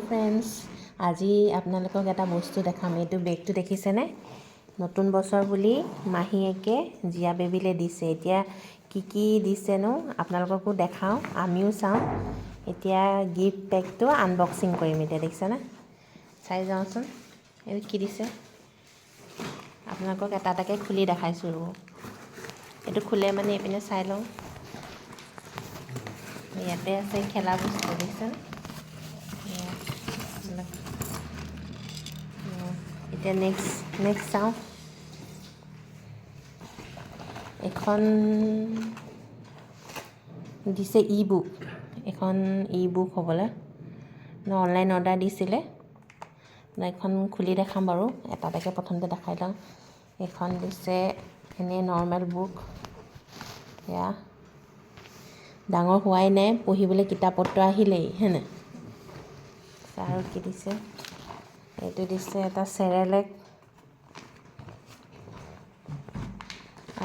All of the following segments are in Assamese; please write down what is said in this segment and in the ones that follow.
ফ্ৰেণ্ডছ, আজি আপোনালোকক এটা বস্তু দেখাম। এইটো বেগটো দেখিছেনে? নতুন বছৰ বুলি মাহীয়েকে জীয়া বেবিলে দিছে। এতিয়া কি দিছেনো আপোনালোককো দেখাওঁ, আমিও চাওঁ। এতিয়া গিফ্ট পেকটো আনবক্সিং কৰিম। এতিয়া দেখিছেনে? চাই যাওঁচোন এইটো কি দিছে। আপোনালোকক এটা এটাকৈ খুলি দেখাইছোঁ। এইটো খোলে মানে এইপিনে চাই লওঁ। ইয়াতে আছে খেলা বস্তু, দেখিছেনে? এতিয়া নেক্সট চাওঁ। এখন দিছে ই-বুক। এখন ই-বুক হ'বলৈ অনলাইন অৰ্ডাৰ দিছিলে। এখন খুলি দেখাম বাৰু, এটা এটাকৈ প্ৰথমতে দেখাই লওঁ। এখন দিছে এনেই নৰ্মেল বুক। এয়া ডাঙৰ হোৱাই নাই, পঢ়িবলৈ কিতাপ পত্ৰ আহিলেই হেনে। আৰু কি দিছে? এইটো দিছে এটা চেৰেলেক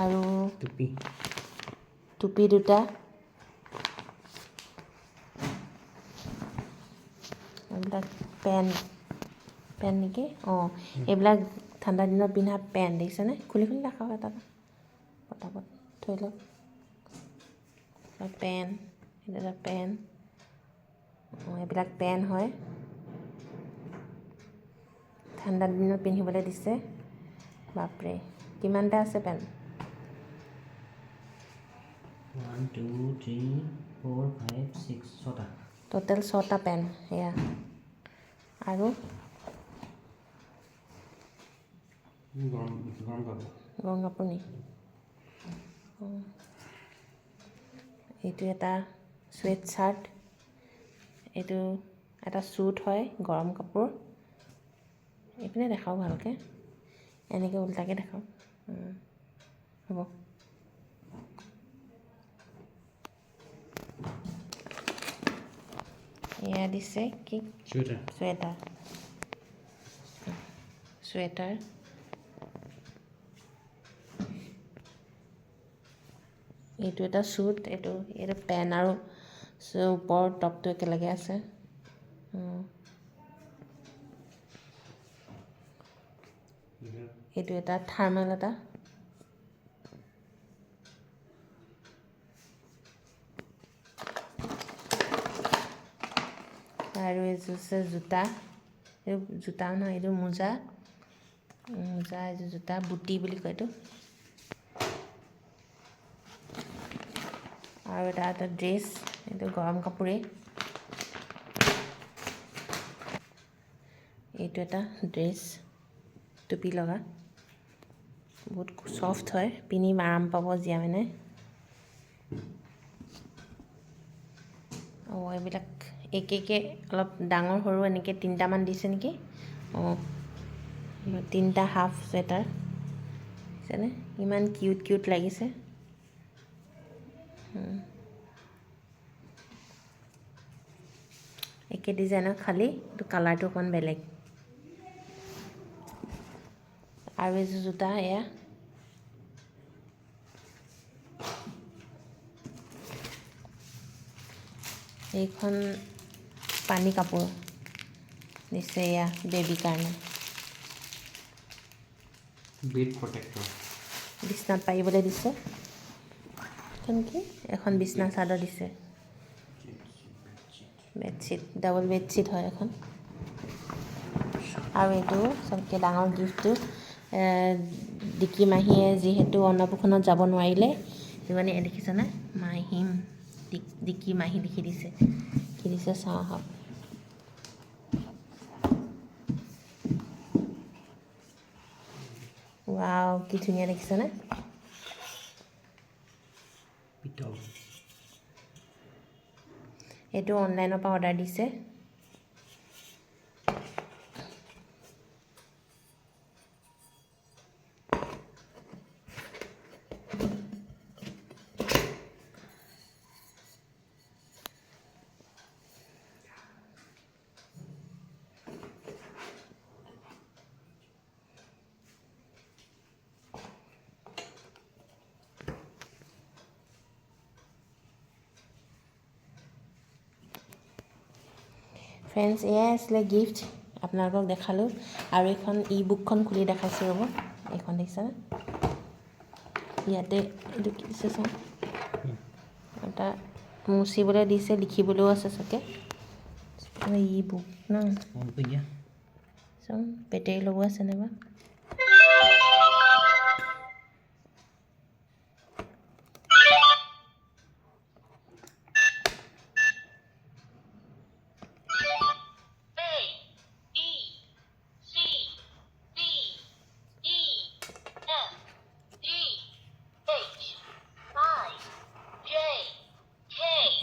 আৰু টুপি দুটা। এইবিলাক পেন নেকি? অঁ, এইবিলাক ঠাণ্ডা দিনত পিন্ধা পেন দেখিছেনে? খুলি দেখাওঁ এটা পটাপট থৈ লওক। পেন, এটা পেন। অঁ, এইবিলাক পেন হয়, ঠাণ্ডা দিনত পিন্ধিবলৈ দিছে। বাপৰে, কিমানটা আছে পেন? 1 2 3 4 5 6 6টা। টোটেল 6টা পেন। সেয়া আৰু গৰম কাপোৰ নি? অঁ, এইটো এটা চুৱেট চাৰ্ট। এইটো এটা চুট হয়, গৰম কাপোৰ। এইপিনে দেখাওঁ ভালকৈ, এনেকৈ উল্টাকৈ দেখাওঁ। হ'ব। এয়া দিছে কি? চুৱেটাৰ। এইটো এটা চুট। এইটো পেন আৰু ওপৰৰ টপটো একেলগে আছে। এইটো এটা থাৰ্মেল এটা। আৰু এইযোৰ আছে জোতা। এইটো জোতা নহয়, এইটো মোজা। এইযোৰ জোতা বুটি বুলি কয় এইটো। আৰু এটা ড্ৰেছ, এইটো গৰম কাপোৰেই। এইটো এটা ড্ৰেছ, টুপি লগা। বহুত চফ্ট হয়, পিন্ধি আৰাম পাব জীয়া মানে। অঁ, এইবিলাক একেকৈ অলপ ডাঙৰ সৰু এনেকৈ 3টামান দিছে নেকি? অঁ, 3টা হাফ চুৱেটাৰ দিছেনে? ইমান কিউট লাগিছে। একে ডিজাইনৰ, খালী এইটো কালাৰটো অকণ বেলেগ। আৰু এযোৰ জোতা। এয়া এইখন পানী কাপোৰ দিছে, এয়া বেবীৰ কাৰণে। বিচনাত পাৰিবলৈ দিছে। এখন কি? এখন বিচনা চাদৰ দিছে। বেডশ্বীট, ডাবল বেডশ্বীট হয় এখন। আৰু এইটো চবতকৈ ডাঙৰ গিফ্টটো, ডিকি মাহীয়ে যিহেতু অন্নপ্ৰশনত যাব নোৱাৰিলে, সেইটো মানে দেখিছেনে? ডিকি মাহী লিখি দিছে। কি দিছে চাওঁ আহক। ৱাও, কি ধুনীয়া দেখিছেনে? এইটো অনলাইনৰ পৰা অৰ্ডাৰ দিছে। ফ্ৰেণ্ডছ এয়াই আছিলে গিফ্ট আপোনালোকক দেখালোঁ আৰু এইখন ই বুকখন খুলি দেখাইছোঁ ৰ'ব এইখন দেখিছেনে ইয়াতে এইটো কি দিছে চাওঁ এটা মুচিবলৈ দিছে লিখিবলৈও আছে চাগে ই বুক ন অন কৰি দিয়া চাওঁ বেটেৰী লগোৱা আছে নাইবা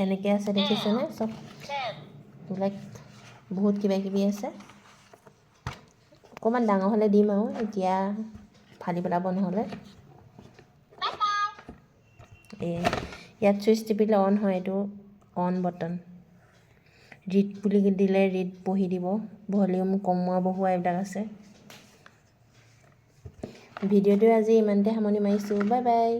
এনেকৈ আছে দেখিছেনে চব এইবিলাক বহুত কিবা কিবি আছে অকণমান ডাঙৰ হ'লে দিম আৰু এতিয়া ফালি পেলাব নহ'লে ইয়াত চুইচ টিপিলে অন হয় এইটো অন বটন ৰিড বুলি দিলে ৰিড পঢ়ি দিব ভলিউম কমোৱা বঢ়োৱা এইবিলাক আছে ভিডিঅ'টো আজি ইমানতে সামৰণি মাৰিছোঁ বাই বাই